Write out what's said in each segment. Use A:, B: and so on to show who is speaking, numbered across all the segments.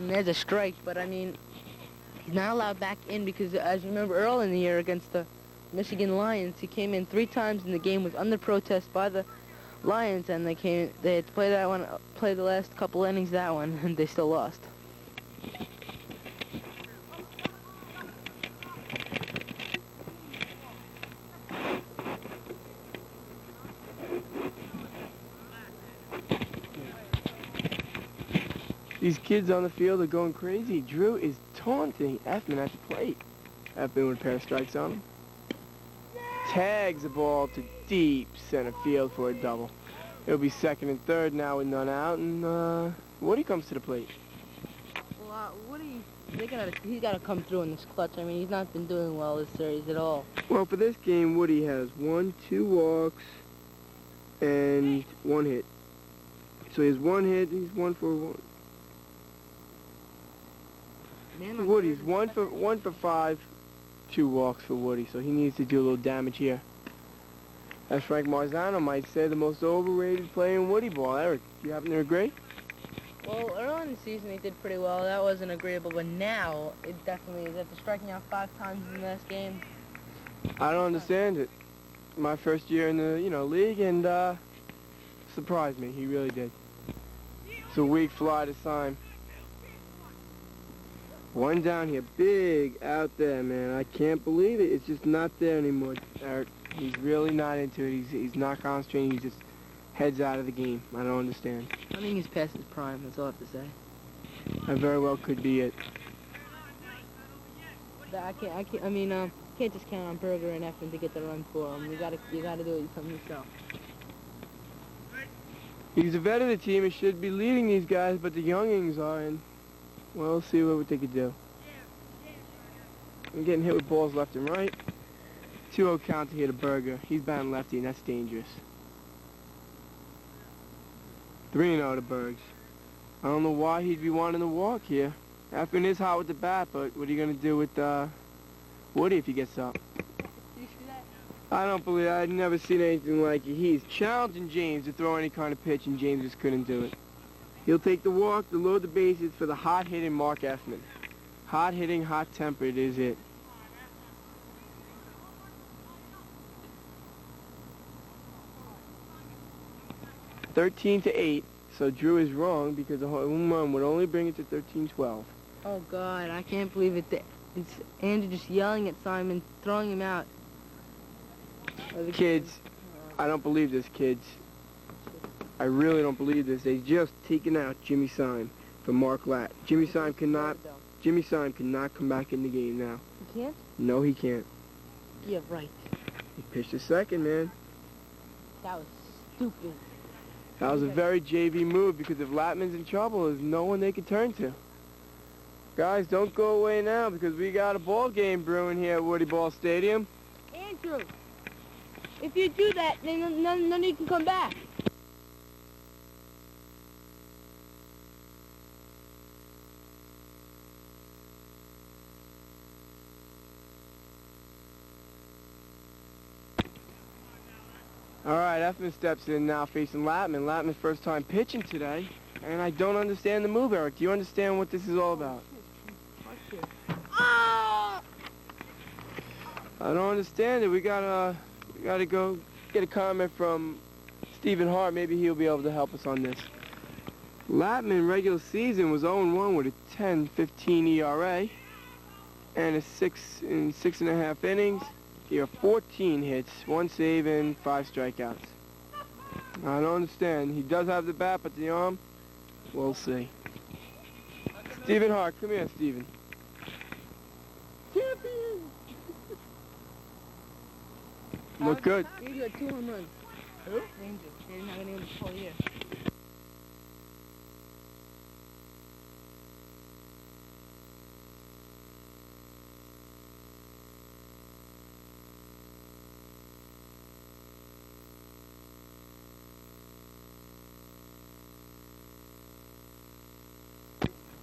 A: And there's a strike, but I mean, he's not allowed back in because, as you remember, early in the year against the Michigan Lions, he came in 3 times and the game was under protest by the Lions, and they had to play the last couple innings of that one, and they still lost.
B: These kids on the field are going crazy. Drew is taunting Effman at the plate. Effman with a pair of strikes on him. Tags the ball to deep center field for a double. It'll be second and third now with none out, and Woody comes to the plate.
A: Well, Woody, he's got to come through in this clutch. I mean, he's not been doing well this series at all.
B: Well, for this game, Woody has 1, 2 walks, and 1 hit. So he has 1 hit. He's 1 for 1. Woody's 1 for 5, 2 walks for Woody, so he needs to do a little damage here. As Frank Marzano might say, the most overrated player in Woodyball. Eric, do you happen to agree?
A: Well, early in the season he did pretty well. That wasn't agreeable, but now it definitely is. After striking out 5 times in the last game.
B: I don't understand it. My first year in the league, and surprised me. He really did. It's a weak fly to Syme. 1 down here, big out there, man. I can't believe it. It's just not there anymore, Eric. He's really not into it. He's not concentrating. He just heads out of the game. I don't understand.
A: I think he's past his prime. That's all I have to say.
B: That very well could be it.
A: But can't just count on Berger and Effman to get the run for him. You gotta do it yourself.
B: He's the vet of the team. He should be leading these guys, but the youngings are in. Well, we'll see what they could do. I'm getting hit with balls left and right. 2-0 count to hit a Berger. He's batting lefty, and that's dangerous. 3-0 to Bergs. I don't know why he'd be wanting to walk here. Effman is hot with the bat, but what are you going to do with Woody if he gets up? I don't believe it. I've never seen anything like it. He's challenging James to throw any kind of pitch, and James just couldn't do it. He'll take the walk to load the bases for the hot-hitting Mark Effman. Hot-hitting, hot-tempered is it. (13-8), so Drew is wrong because a home run would only bring it to 13-12.
A: Oh, God, I can't believe it. It's Andrew just yelling at Simon, throwing him out.
B: Kids, I don't believe this, kids. I really don't believe this. They just taken out Jimmy Syme for Mark Latt. Jimmy Syme cannot come back in the game now.
A: He can't?
B: No, he can't.
A: Yeah, right.
B: He pitched a second, man.
A: That was stupid.
B: That was a very JV move because if Latman's in trouble, there's no one they can turn to. Guys, don't go away now because we got a ball game brewing here at Woodyball Stadium.
A: Andrew, if you do that, then none of you can come back.
B: All right, Effman steps in now facing Latman. Latman's first time pitching today, and I don't understand the move, Eric. Do you understand what this is all about? I don't understand it. We gotta go get a comment from Stephen Hart. Maybe he'll be able to help us on this. Latman regular season was 0-1 with a 10.15 ERA and a 6.5 innings. He had 14 hits, 1 save, and 5 strikeouts. I don't understand. He does have the bat, but the arm, we'll see. Stephen Hart, come here, Stephen.
A: Champion!
B: Look good.
A: He got 2 home runs. Who? Ranger. They didn't have any this whole year.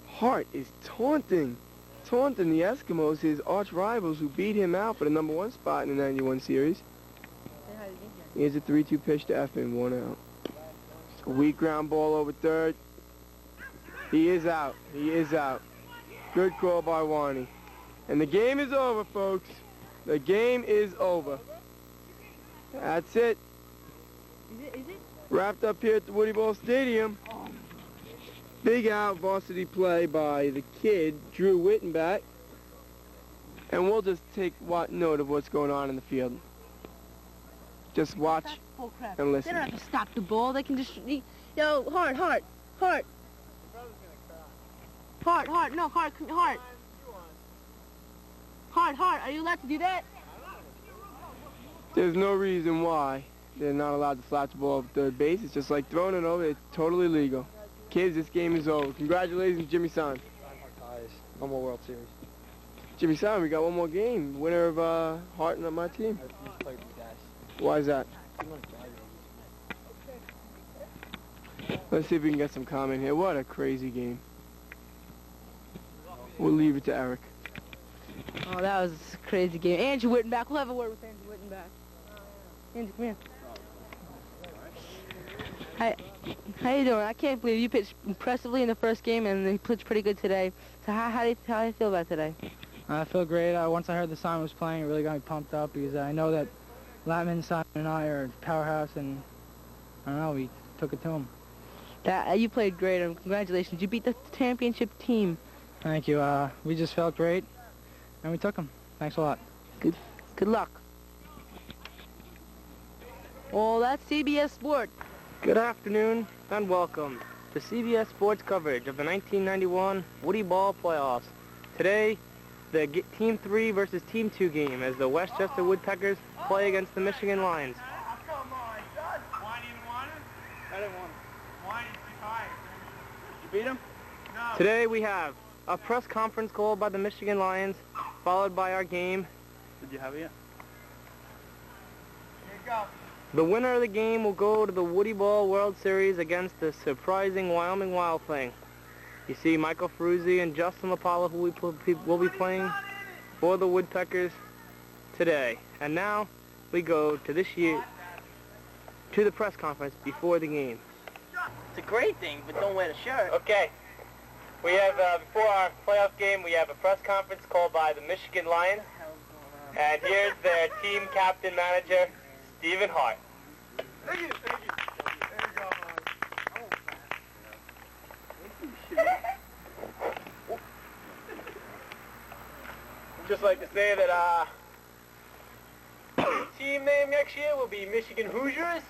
B: Hart is taunting the Eskimos, his arch rivals who beat him out for the #1 spot in the 91 series. Here's a 3-2 pitch to Effman, 1 out. A weak ground ball over third. He is out. He is out. Good call by Warney. And the game is over, folks. The game is over. That's it.
A: Is it?
B: Wrapped up here at the Woodyball Stadium. Big out varsity play by the kid, Drew Wittenbach. And we'll just take note of what's going on in the field. Just watch and listen.
A: They don't have to stop the ball. They can just... Yo, Hart. Hart, are you allowed to do that?
B: There's no reason why they're not allowed to slap the ball over third base. It's just like throwing it over. It's totally legal. Kids, this game is over. Congratulations, Jimmy San.
C: One more World Series.
B: Jimmy San, we got one more game. Winner of Hart and my team. Why is that? Let's see if we can get some comment here. What a crazy game. We'll leave it to Eric.
A: Oh, that was a crazy game. Andrew Wittenbach. We'll have a word with Andrew Wittenbach. Andrew, come here. Hi. How you doing? I can't believe you pitched impressively in the first game and you pitched pretty good today. So how do you feel about today?
C: I feel great. Once I heard the Simon was playing, it really got me pumped up because I know that Latman, Simon, and I are a powerhouse, and I don't know, we took it to him.
A: You played great, and congratulations. You beat the championship team.
C: Thank you. We just felt great, and we took him. Thanks a lot.
A: Good luck. Well, that's CBS Sports.
D: Good afternoon and welcome to CBS Sports coverage of the 1991 Woodyball playoffs. Today, the Team 3 versus Team 2 game as the Westchester Woodpeckers play against the Michigan Lions.
B: Come on, son. Why didn't you want it? I didn't want it. Why did you try it? You beat him? No.
D: Today we have a press conference called by the Michigan Lions, followed by our game.
C: Did you have it yet?
B: Here you go.
D: The winner of the game will go to the Woodyball World Series against the surprising Wyoming Wild Thing. You see Michael Ferruzzi and Justin LaPala, who will be playing for the Woodpeckers today. And now we go to the press conference before the game.
E: It's a great thing, but don't wear the shirt.
D: Okay. We have, before our playoff game, we have a press conference called by the Michigan Lions. And here's their team captain manager, Stephen Hart.
B: Thank you. There you go,
D: Just like to say that team name next year will be Michigan Hoosiers,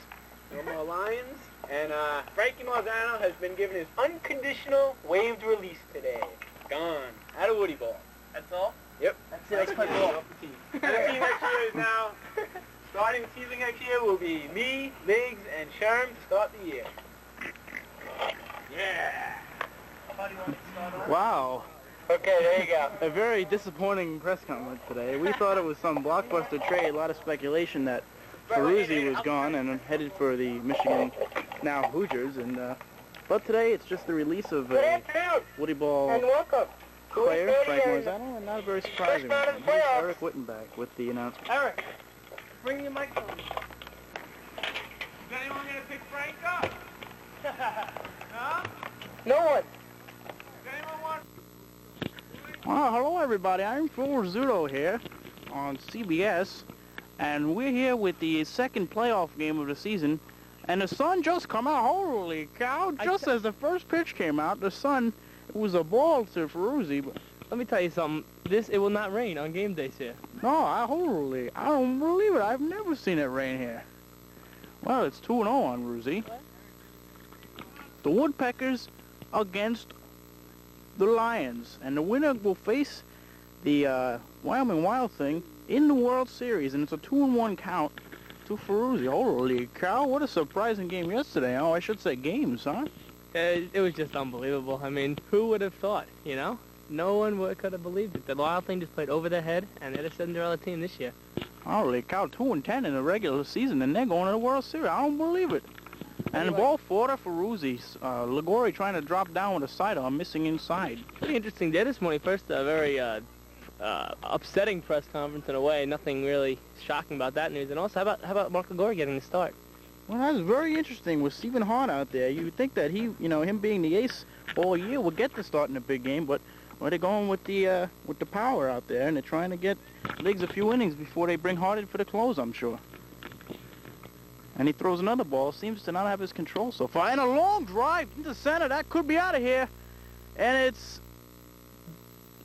D: no more Lions, and Frankie Marzano has been given his unconditional waived release today. Gone. Out of Woodyball. That's all? Yep.
E: That's it, let's play ball.
D: And the team next year is now, starting the season next year will be me, Miggs, and Sherm to start the year. Yeah.
C: Wow.
D: Okay, there you go.
C: A very disappointing press conference today. We thought it was some blockbuster trade, a lot of speculation that Ferruzzi was gone and headed for the Michigan now Hoosiers, and but today it's just the release of
D: Good
C: a
D: afternoon,
C: Woodyball
D: and welcome.
C: player, Frank Marzano, and not very surprising.
D: First round of
C: And
D: the
C: here's
D: playoffs.
C: Eric Wittenbach with the announcement.
D: Eric, bring your microphone.
B: Is anyone going to pick Frank up? No?
D: No one.
B: Does anyone want...
C: Hello everybody, I'm Phil Rizzuto here on CBS, and we're here with the second playoff game of the season, and the sun just come out. Holy cow, just as the first pitch came out, the sun, it was a ball to Ferruzzi, but
D: Let me tell you something. It will not rain on game days here.
C: no, I don't believe it. I've never seen it rain here. Well, it's 2-0 on Ferruzzi. The Woodpeckers against the Lions, and the winner will face the Wyoming Wild Thing in the World Series, and it's a 2-1 count to Ferruzzi. Holy cow, what a surprising game yesterday. Oh, I should say games, huh?
D: It was just unbelievable. I mean, who would have thought, you know? No one could have believed it. The Wild Thing just played over their head, and they're the Cinderella team this year.
C: Holy cow, 2-10 in the regular season, and they're going to the World Series. I don't believe it. And the ball fought to Ferruzzi. Ligori trying to drop down with a sidearm, missing inside.
D: Pretty interesting day this morning. First, a very upsetting press conference in a way. Nothing really shocking about that news. And also, how about Mark Ligori getting the start?
C: Well, that's very interesting with Stephen Hart out there. You would think that he, him being the ace, all year will get to start in a big game, but well, they're going with the power out there, and they're trying to get Liggs a few innings before they bring Hart in for the close, I'm sure. And he throws another ball. Seems to not have his control so far. And a long drive into center. That could be out of here. And it's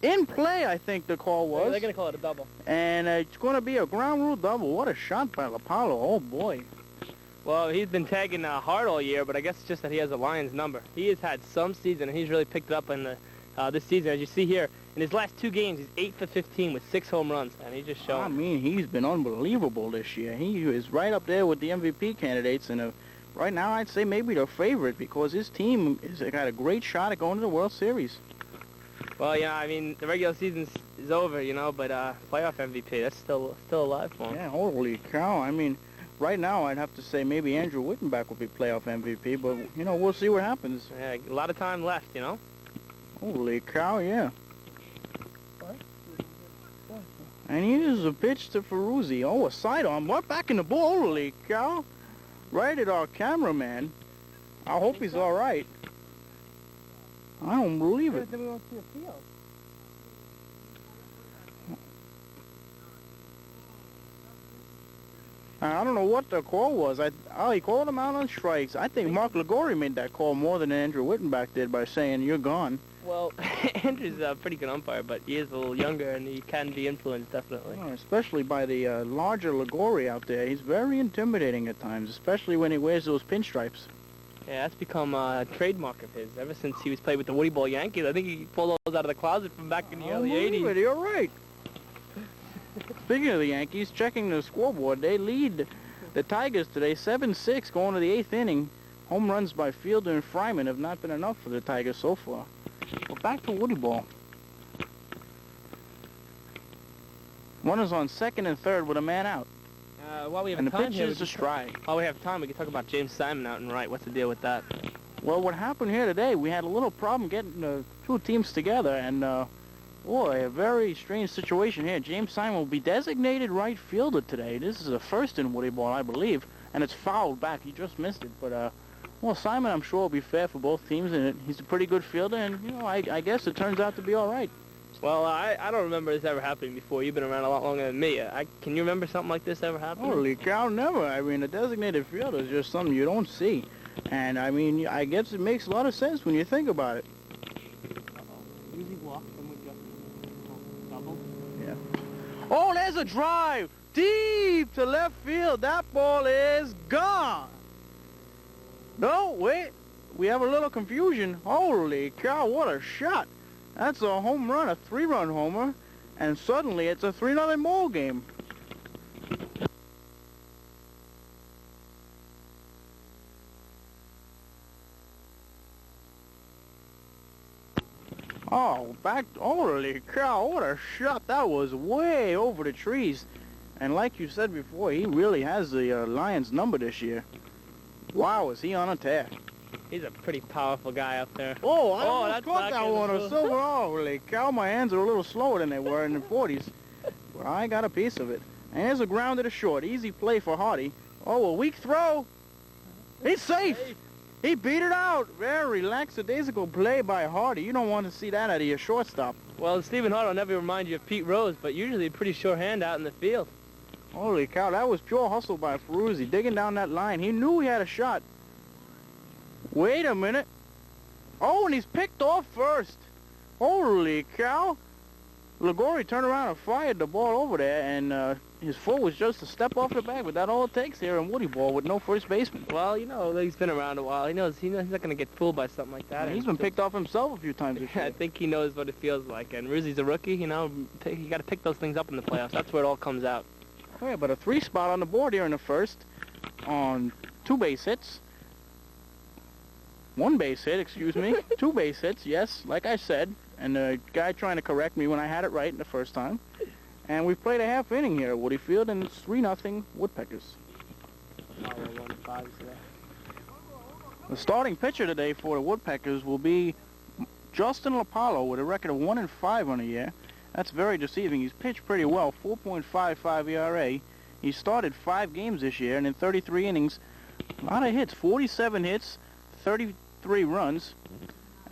C: in play, I think the call was.
D: They're going to call it a double.
C: And it's going to be a ground rule double. What a shot by Lapalo. Oh, boy.
D: Well, he's been tagging Hart all year, but I guess it's just that he has a Lions number. He has had some season, and he's really picked it up in the this season. As you see here, in his last 2 games, he's 8 for 15 with 6 home runs, and he just showing.
C: I mean, he's been unbelievable this year. He is right up there with the MVP candidates, and right now I'd say maybe the favorite because his team has got a great shot at going to the World Series.
D: Well, yeah, I mean, the regular season is over, you know, but playoff MVP, that's still alive for him.
C: Yeah, holy cow. I mean, right now I'd have to say maybe Andrew Wittenbach will be playoff MVP, but, you know, we'll see what happens.
D: Yeah, a lot of time left, you know.
C: Holy cow, yeah. And here's a pitch to Ferruzzi. Oh, a sidearm. What? Back in the ball. Holy cow. Right at our cameraman. I hope he's all right. I don't believe it. I don't know what the call was. He called him out on strikes. I think Mark Ligori made that call more than Andrew Wittenbach did by saying, you're gone.
D: Well, Andrew's a pretty good umpire, but he is a little younger, and he can be influenced, definitely.
C: Oh, especially by the larger Ligori out there. He's very intimidating at times, especially when he wears those pinstripes.
D: Yeah, that's become a trademark of his. Ever since he was playing with the Woodyball Yankees, I think he pulled those out of the closet from back in the early 80s.
C: You're right. Speaking of the Yankees, checking the scoreboard, they lead the Tigers today 7-6 going to the 8th inning. Home runs by Fielder and Fryman have not been enough for the Tigers so far. Well, back to Woodyball. Runners on second and third with a man out.
D: While we have
C: And the
D: time
C: pitch
D: here,
C: is a strike.
D: while we have time, we can talk about James Simon out and right. What's the deal with that?
C: Well, what happened here today, we had a little problem getting the 2 teams together, and boy, a very strange situation here. James Simon will be designated right fielder today. This is a first in Woodyball, I believe, and it's fouled back. He just missed it, but well, Simon, I'm sure, will be fair for both teams, and he's a pretty good fielder, and you know, I guess it turns out to be all right.
D: Well, I don't remember this ever happening before. You've been around a lot longer than me. Can you remember something like this ever happening?
C: Holy cow, never. I mean, a designated fielder is just something you don't see. And, I mean, I guess it makes a lot of sense when you think about it.
D: Easy walk from double.
C: Yeah. Oh, there's a drive. Deep to left field. That ball is gone. No, wait. We have a little confusion. Holy cow, what a shot. That's a home run, a 3-run homer, and suddenly it's a 3-0 ball game. Oh, back, holy cow, what a shot. That was way over the trees. And like you said before, he really has the Lions number this year. Wow, is he on a tear.
D: He's a pretty powerful guy up there.
C: Oh, I almost
D: that's
C: caught
D: back
C: that
D: in the
C: one. A
D: field.
C: silver. Holy cow, my hands are a little slower than they were in the 40s. Well, I got a piece of it. And here's a ground to the short. Easy play for Hardy. Oh, a weak throw. He's safe. He beat it out. Very lackadaisical play by Hardy. You don't want to see that out of your shortstop.
D: Well, Stephen Hart will never remind you of Pete Rose, but usually a pretty sure hand out in the field.
C: Holy cow, that was pure hustle by Ferruzzi, digging down that line. He knew he had a shot. Wait a minute. Oh, and he's picked off first. Holy cow. Ligori turned around and fired the ball over there, and his foot was just a step off the bag, but that's all it takes here in Woodyball with no first baseman.
D: Well, you know, he's been around a while. He knows he's not going to get fooled by something like that.
C: He's been picked off himself a few times this year.
D: I think he knows what it feels like. And Ruzzi's a rookie, you know. You got to pick those things up in the playoffs. That's where it all comes out.
C: Oh, yeah, but a 3 spot on the board here in the first on 2 base hits. 1 base hit, excuse me. 2 base hits, yes, like I said. And the guy trying to correct me when I had it right the first time. And we've played a half inning here at Woody Field, and it's 3-0 Woodpeckers. The starting pitcher today for the Woodpeckers will be Justin Lapalo with a record of 1-5 on the year. That's very deceiving. He's pitched pretty well, 4.55 ERA. He started 5 games this year, and in 33 innings, a lot of hits, 47 hits, 33 runs.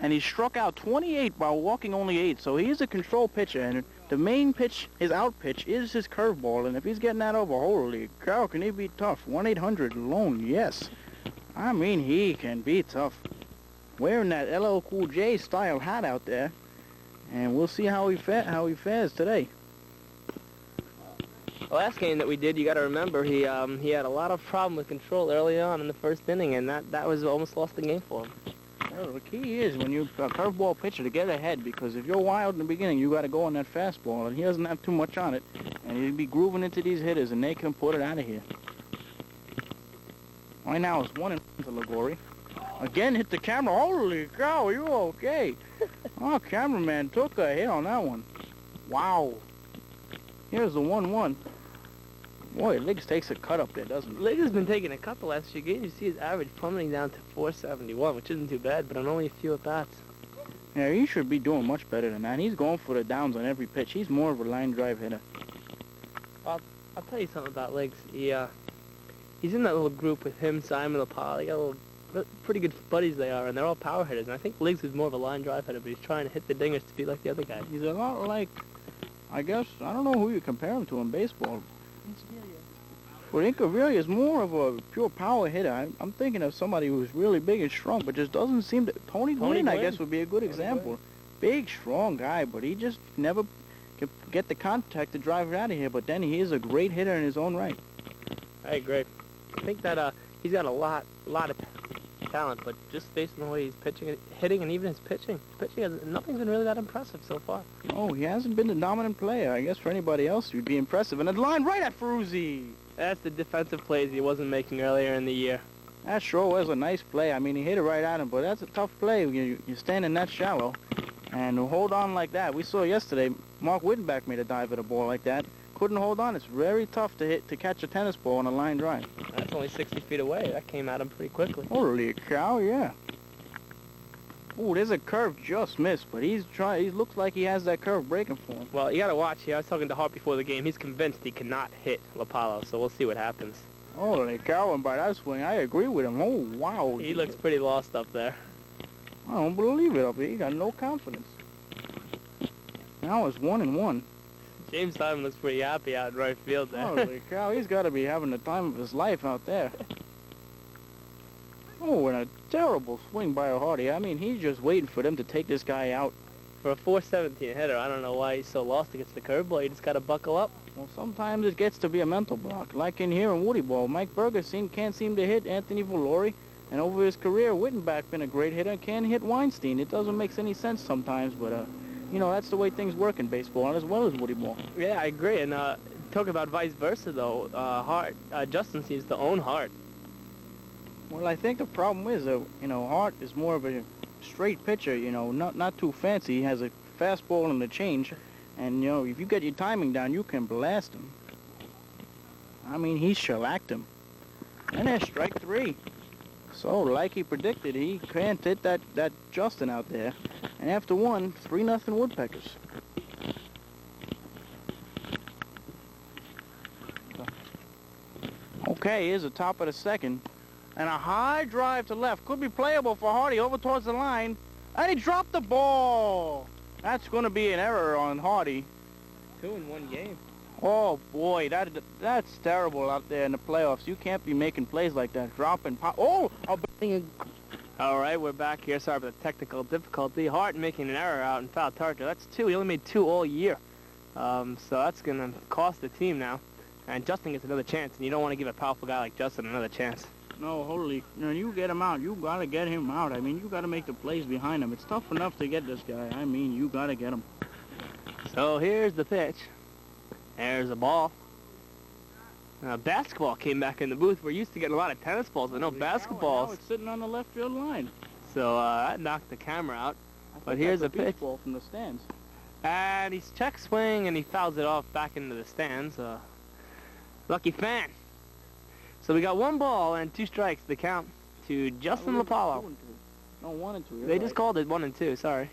C: and he struck out 28 while walking only 8. So he's a control pitcher, and the main pitch, his out pitch, is his curveball. And if he's getting that over, holy cow, can he be tough? 1-800 alone, yes. I mean, he can be tough. Wearing that LL Cool J style hat out there, and we'll see how he fares today.
D: The last game that we did, you got to remember, he had a lot of problem with control early on in the first inning, and that was almost lost the game for him.
C: Well, the key is when you're a curveball pitcher to get ahead, because if you're wild in the beginning, you got to go on that fastball, and he doesn't have too much on it, and he'll be grooving into these hitters, and they can put it out of here. Right now it's 1-1 to Liguori. Again, hit the camera. Holy cow, you okay? Oh, cameraman took a hit on that one. Wow. Here's the 1-1. Boy, Liggs takes a cut up there, doesn't he?
D: Liggs has been taking a cut the last few games. You see his average plummeting down to 471, which isn't too bad, but on only a few at-bats.
C: Yeah, he should be doing much better than that. He's going for the downs on every pitch. He's more of a line drive hitter.
D: I'll tell you something about Liggs. He's in that little group with him, Simon, LaPaul. They got little pretty good buddies they are, and they're all power hitters. And I think Liggs is more of a line drive hitter, but he's trying to hit the dingers to be like the other guys.
C: He's a lot like, I guess, I don't know who you compare him to in baseball. But Incavilia is more of a pure power hitter. I'm thinking of somebody who's really big and strong, but just doesn't seem to... Tony Gwynn, I guess, would be a good example. Big, strong guy, but he just never can get the contact to drive it out of here. But then he is a great hitter in his own right.
D: I agree. I think that he's got a lot of talent, but just based on the way he's pitching, hitting, and even his pitching, nothing's been really that impressive so far.
C: Oh, he hasn't been the dominant player. I guess for anybody else, he'd be impressive. And a line right at Ferruzzi.
D: That's the defensive plays he wasn't making earlier in the year.
C: That sure was a nice play. I mean, he hit it right at him, but that's a tough play. You're standing that shallow, and to hold on like that. We saw yesterday, Mark Wittenbach made a dive at a ball like that. Couldn't hold on. It's very tough to catch a tennis ball on a line drive.
D: That's only 60 feet away. That came at him pretty quickly.
C: Holy cow, yeah. Ooh, there's a curve just missed, but he looks like he has that curve breaking for him.
D: Well, you got to watch here. I was talking to Hart before the game. He's convinced he cannot hit LaPalo, so we'll see what happens.
C: Holy cow, and by that swing, I agree with him. Oh, wow.
D: He looks pretty lost up there.
C: I don't believe it up here. He got no confidence. Now it's 1-1.
D: James Simon looks pretty happy out in right field there.
C: Holy cow, he's got to be having the time of his life out there. Oh, and a terrible swing by Hardy. I mean, he's just waiting for them to take this guy out.
D: For a 417 hitter, I don't know why he's so lost against the curveball. You just got to buckle up.
C: Well, sometimes it gets to be a mental block. Like in here in Woodyball, Mike Berger can't seem to hit Anthony Valori. And over his career, Wittenbach been a great hitter, can't hit Weinstein. It doesn't make any sense sometimes, but, you know, that's the way things work in baseball, as well as Woodyball.
D: Yeah, I agree. And talk about vice versa, though. Justin seems to own Hart.
C: Well, I think the problem is, you know, Hart is more of a straight pitcher, you know, not too fancy. He has a fastball and a change, and, you know, if you get your timing down, you can blast him. I mean, he shellacked him. And there's strike 3. So, like he predicted, he can't hit that Justin out there. And after 1, 3-0 Woodpeckers. Okay, here's the top of the second. And a high drive to left. Could be playable for Hardy over towards the line. And he dropped the ball. That's going to be an error on Hardy.
D: 2 in 1 game.
C: Oh, boy, that's terrible out there in the playoffs. You can't be making plays like that. Dropping pop. Oh!
D: All right, we're back here. Sorry for the technical difficulty. Hart making an error out in foul territory. That's 2. He only made 2 all year. So that's going to cost the team now. And Justin gets another chance, and you don't want to give a powerful guy like Justin another chance.
C: No, when you get him out, you got to get him out. I mean, you got to make the plays behind him. It's tough enough to get this guy. I mean, you got to get him.
D: So here's the pitch. There's a ball. Basketball came back in the booth. We're used to getting a lot of tennis balls, but no basketballs.
C: Now it's sitting on the left field line.
D: So that knocked the camera out. But here's a pitch.
C: Ball from the stands.
D: And he's check swing, and he fouls it off back into the stands. Lucky fan. So we got 1 ball and 2 strikes to count to Justin LaPalo.
C: No, 1 and 2.
D: They just called it 1 and 2. Sorry.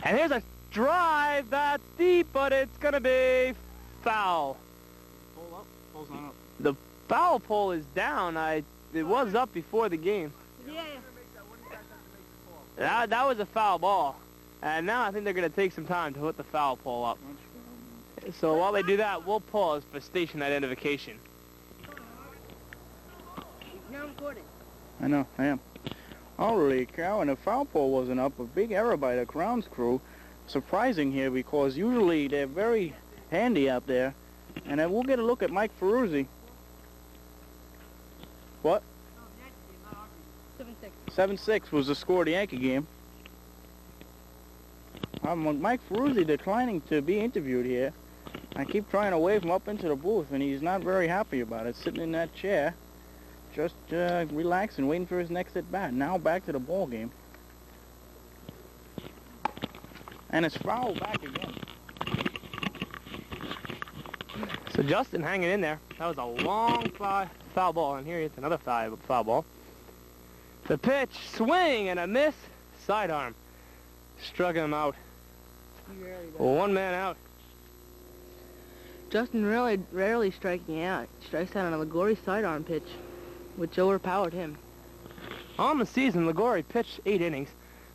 D: And here's a drive that's deep, but it's gonna be foul.
C: Pull up. Pulls on up.
D: The
B: foul pole is down. It was up before the game.
E: Yeah.
B: That was a foul ball. And now I think they're going to take some time to put the foul pole up. So while they do that, we'll pause for station identification.
A: Now I'm recording.
C: I know, I am. Holy cow, and the foul pole wasn't up. A big error by the grounds crew. Surprising here because usually they're very handy out there. And then we'll get a look at Mike Ferruzzi. What?
A: 7-6.
C: 7-6 was the score of the Yankee game. Mike Ferruzzi declining to be interviewed here. I keep trying to wave him up into the booth, and he's not very happy about it, sitting in that chair, just relaxing, waiting for his next at-bat. Now back to the ball game. And it's foul back again.
B: So Justin hanging in there. That was a long foul ball, and here it's another foul ball. The pitch, swing, and a miss. Sidearm. Struck him out. One man out.
A: Justin rarely striking out. Strikes out on a Ligori sidearm pitch, which overpowered him.
B: On the season, Ligori pitched 8 innings,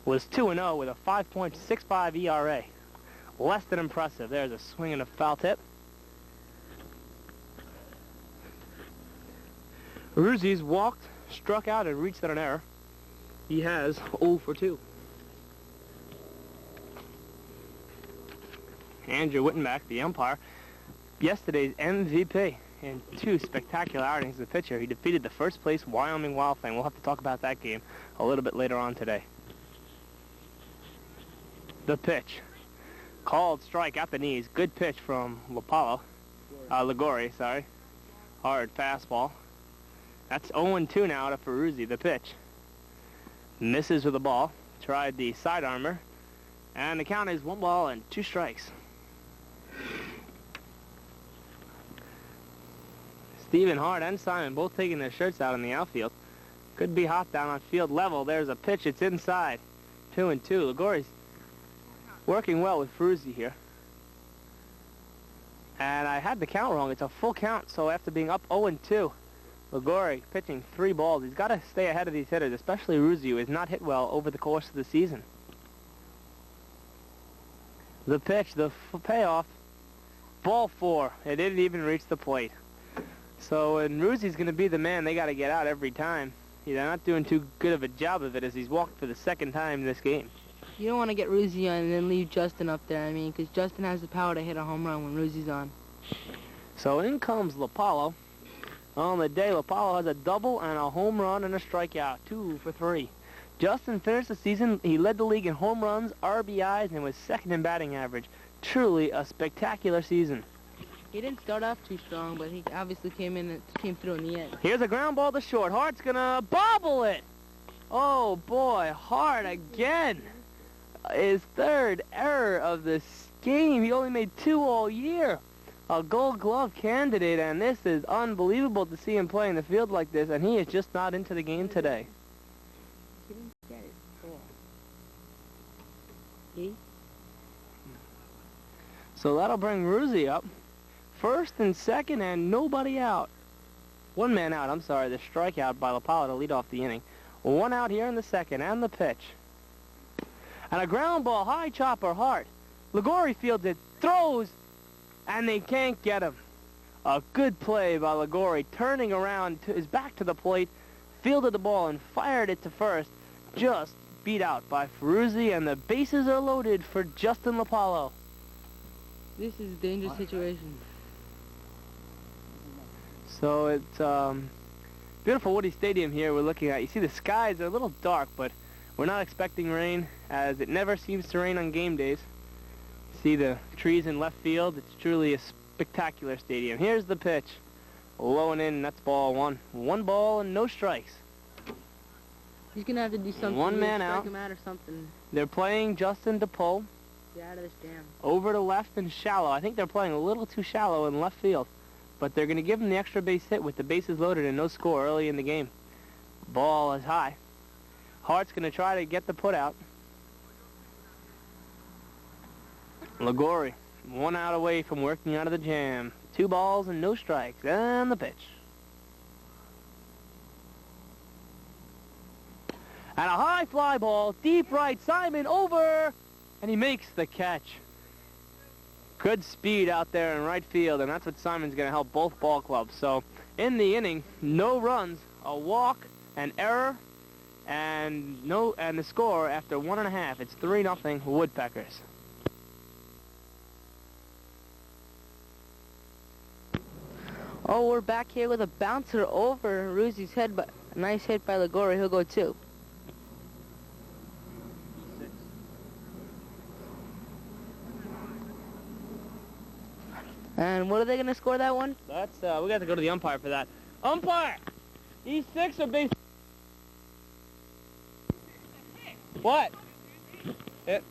B: was 2-0 with a 5.65 ERA. Less than impressive. There's a swing and a foul tip. Ferruzzi's walked, struck out, and reached out an error. He has 0 for 2. Andrew Wittenbach, the umpire, yesterday's MVP in 2 spectacular outings as a pitcher. He defeated the first-place Wyoming Wild Thing. We'll have to talk about that game a little bit later on today. The pitch. Called strike at the knees. Good pitch from Ligori, sorry. Hard fastball. That's 0-2 now to Ferruzzi, the pitch. Misses with the ball. Tried the sidearmer. And the count is 1 ball and 2 strikes. Stephen Hart and Simon both taking their shirts out in the outfield. Could be hot down on field level. There's a pitch. It's inside. 2-2. Ligori's working well with Ferruzzi here. And I had the count wrong. It's a full count, so after being up 0-2, Ligori pitching 3 balls. He's got to stay ahead of these hitters, especially Ferruzzi, who has not hit well over the course of the season. The pitch, the payoff, ball 4. It didn't even reach the plate. So, and Ferruzzi's going to be the man they got to get out every time. They're not doing too good of a job of it as he's walked for the 2nd time in this game.
A: You don't want to get Ferruzzi on and then leave Justin up there, I mean, because Justin has the power to hit a home run when Ferruzzi's on.
B: So in comes Lopalo. On the day, Lopalo has a double and a home run and a strikeout. 2 for 3. Justin finished the season. He led the league in home runs, RBIs, and was 2nd in batting average. Truly a spectacular season.
A: He didn't start off too strong, but he obviously came through in the end.
B: Here's a ground ball to short. Hart's gonna bobble it. Oh boy, Hart again. His 3rd error of this game. He only made 2 all year. A Gold Glove candidate, and this is unbelievable to see him play in the field like this, and he is just not into the game today.
A: He didn't get it. Cool. He?
B: So that'll bring Ferruzzi up. 1st and 2nd, and nobody out. 1 man out, I'm sorry, the strikeout by Lopalo to lead off the inning. 1 out here in the 2nd, and the pitch. And a ground ball, high chopper, Hart. Ligori fields it, throws, and they can't get him. A good play by Ligori, turning around to his back to the plate, fielded the ball and fired it to first. Just beat out by Ferruzzi, and the bases are loaded for Justin Lopalo.
A: This is a dangerous situation.
B: So it's beautiful Woody Stadium here we're looking at. You see the skies are a little dark, but we're not expecting rain, as it never seems to rain on game days. See the trees in left field. It's truly a spectacular stadium. Here's the pitch. Low and in, that's ball 1. 1 ball and no strikes.
A: He's going to have to do something.
B: 1 man
A: strike
B: out.
A: him out or something.
B: They're playing Justin to pull.
A: Get out of this jam.
B: Over to left and shallow. I think they're playing a little too shallow in left field. But they're going to give him the extra base hit with the bases loaded and no score early in the game. Ball is high. Hart's going to try to get the put out. Ligori, 1 out away from working out of the jam. 2 balls and no strikes. And the pitch.
D: And a high fly ball, deep right, Simon over, and he makes the catch. Good speed out there in right field, and that's what Simon's going to help both ball clubs. So in the inning, no runs, a walk, an error, and the score after 1.5. It's 3-0 Woodpeckers.
A: Oh, we're back here with a bouncer over Ruzi's head, but a nice hit by Ligori. He'll go 2. And what are they going to score that one?
D: That's we got to go to the umpire for that. Umpire, these 6 are base. What? Hit.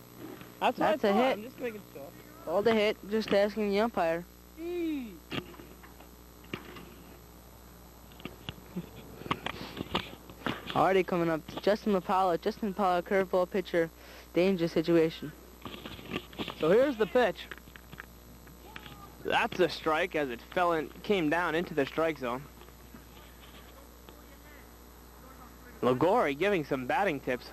D: That's what I
A: That's a
D: thought.
A: hit.
D: I'm just making sure.
A: All the hit, just asking the umpire. Already coming up, Justin Lapala, curveball pitcher, dangerous situation.
D: So here's the pitch. That's a strike as it came down into the strike zone. Ligori giving some batting tips.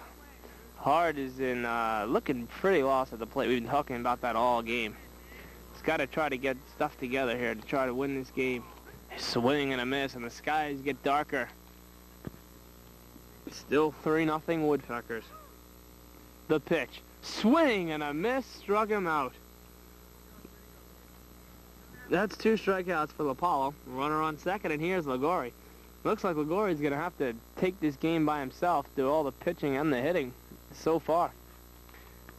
D: Hard is in looking pretty lost at the plate. We've been talking about that all game. He's got to try to get stuff together here to try to win this game. Swing and a miss, and the skies get darker. Still 3-0 Woodpeckers. The pitch. Swing and a miss, struck him out. That's 2 strikeouts for Lapala. Runner on second, and here's Ligori. Looks like Ligori's going to have to take this game by himself, do all the pitching and the hitting so far.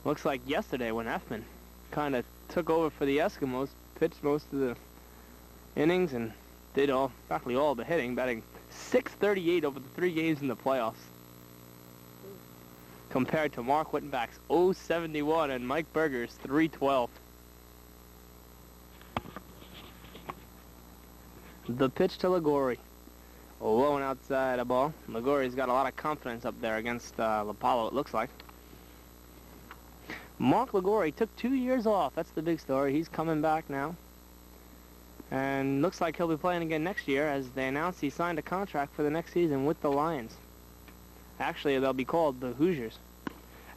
D: Looks like yesterday when Effman kind of took over for the Eskimos, pitched most of the innings and did practically all the hitting, batting .638 over the 3 games in the playoffs. Compared to Mark Wittenbach's .071 and Mike Berger's .312. The pitch to Ligori. Low and outside a ball. Ligori's got a lot of confidence up there against Lapala, it looks like. Mark Ligori took 2 years off. That's the big story. He's coming back now. And looks like he'll be playing again next year, as they announced he signed a contract for the next season with the Lions. Actually, they'll be called the Hoosiers.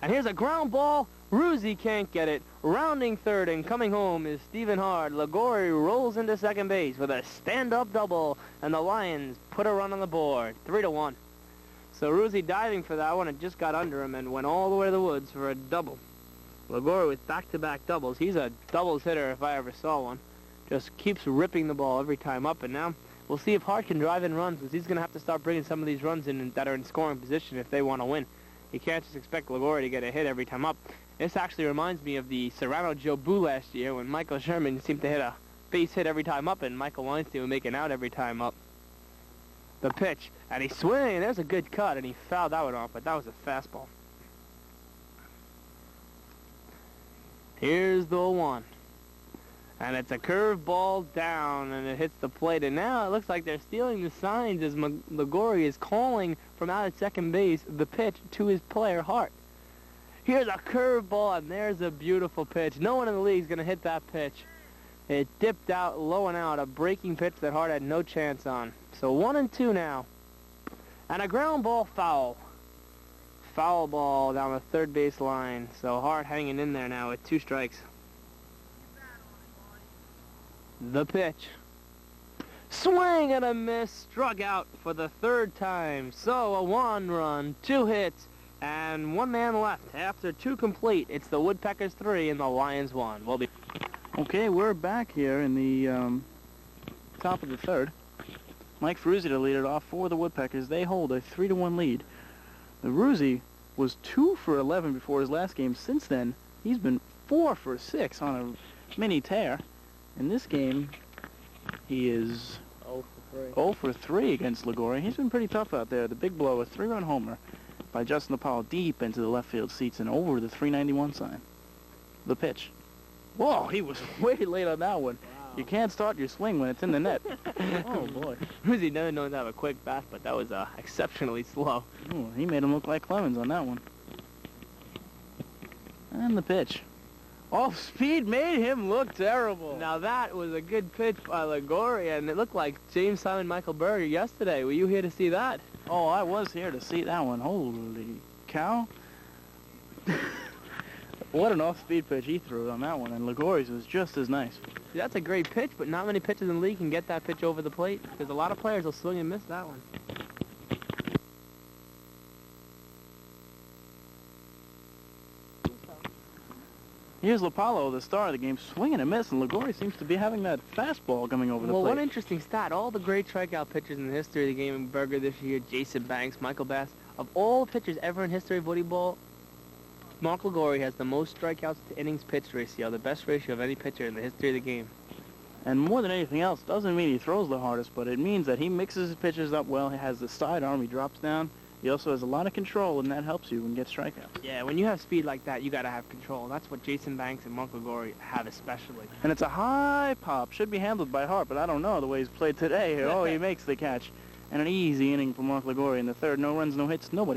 D: And here's a ground ball. Ruzi can't get it. Rounding third and coming home is Stephen Hard. Ligori rolls into second base with a stand-up double, and the Lions put a run on the board, 3-1. So Ruzi diving for that one and just got under him and went all the way to the woods for a double. Ligori with back-to-back doubles. He's a doubles hitter if I ever saw one. Just keeps ripping the ball every time up, and now we'll see if Hart can drive in runs, because he's going to have to start bringing some of these runs in that are in scoring position if they want to win. You can't just expect Ligori to get a hit every time up. This actually reminds me of the Serrano Joe Boo last year when Michael Sherman seemed to hit a base hit every time up and Michael Weinstein would make an out every time up. The pitch, and he swing, there's a good cut, and he fouled that one off, but that was a fastball. Here's the 1. And it's a curve ball down, and it hits the plate. And now it looks like they're stealing the signs as Ligori is calling from out at second base the pitch to his player, Hart. Here's a curve ball, and there's a beautiful pitch. No one in the league is going to hit that pitch. It dipped out, low and out, a breaking pitch that Hart had no chance on. So 1-2 now. And a ground ball foul. Foul ball down the third base line. So Hart hanging in there now with 2 strikes. The pitch. Swing and a miss. Struck out for the 3rd time. So a 1 run, 2 hits, and 1 man left. After 2 complete, it's the Woodpeckers 3 and the Lions 1. We'll be...
C: Okay, we're back here in the top of the 3rd. Mike Ferruzzi to lead it off for the Woodpeckers. They hold a 3-1 lead. The Ferruzzi was 2 for 11 before his last game. Since then, he's been 4 for 6 on a mini tear. In this game, he is 0 for 3 against Ligori. He's been pretty tough out there. The big blow, a 3-run homer by Justin Lapala deep into the left field seats and over the 391 sign. The pitch. Whoa, he was way late on that one. Wow. You can't start your swing when it's in the net. Oh, boy.
D: He never known to have a quick bat, but that was exceptionally slow.
C: Ooh, he made him look like Clemens on that one. And the pitch. Off speed made him look terrible.
D: Now that was a good pitch by Ligori, and it looked like James Simon Michael Berger yesterday. Were you here to see that?
C: Oh, I was here to see that one. Holy cow. What an off-speed pitch he threw on that one, and Ligori's was just as nice.
D: See, that's a great pitch, but not many pitchers in the league can get that pitch over the plate because a lot of players will swing and miss that one.
C: Here's Lopalo, the star of the game, swinging and missing. Ligori seems to be having that fastball coming over the
D: Well,
C: plate.
D: one interesting stat, all the great strikeout pitchers in the history of the game, Berger this year, Jason Banks, Michael Bass, of all pitchers ever in history of Woodyball, Mark Ligori has the most strikeouts to innings pitched ratio, the best ratio of any pitcher in the history of the game.
C: And more than anything else, doesn't mean he throws the hardest, but it means that he mixes his pitches up well. He has the side arm, he drops down. He also has a lot of control, and that helps you when you get strikeouts.
D: Yeah, when you have speed like that, you got to have control. That's what Jason Banks and Mark Ligori have especially.
C: And it's a high pop. Should be handled by Hart, but I don't know the way he's played today. Oh, he makes the catch. And an easy inning for Mark Ligori in the third. No runs, no hits, nobody.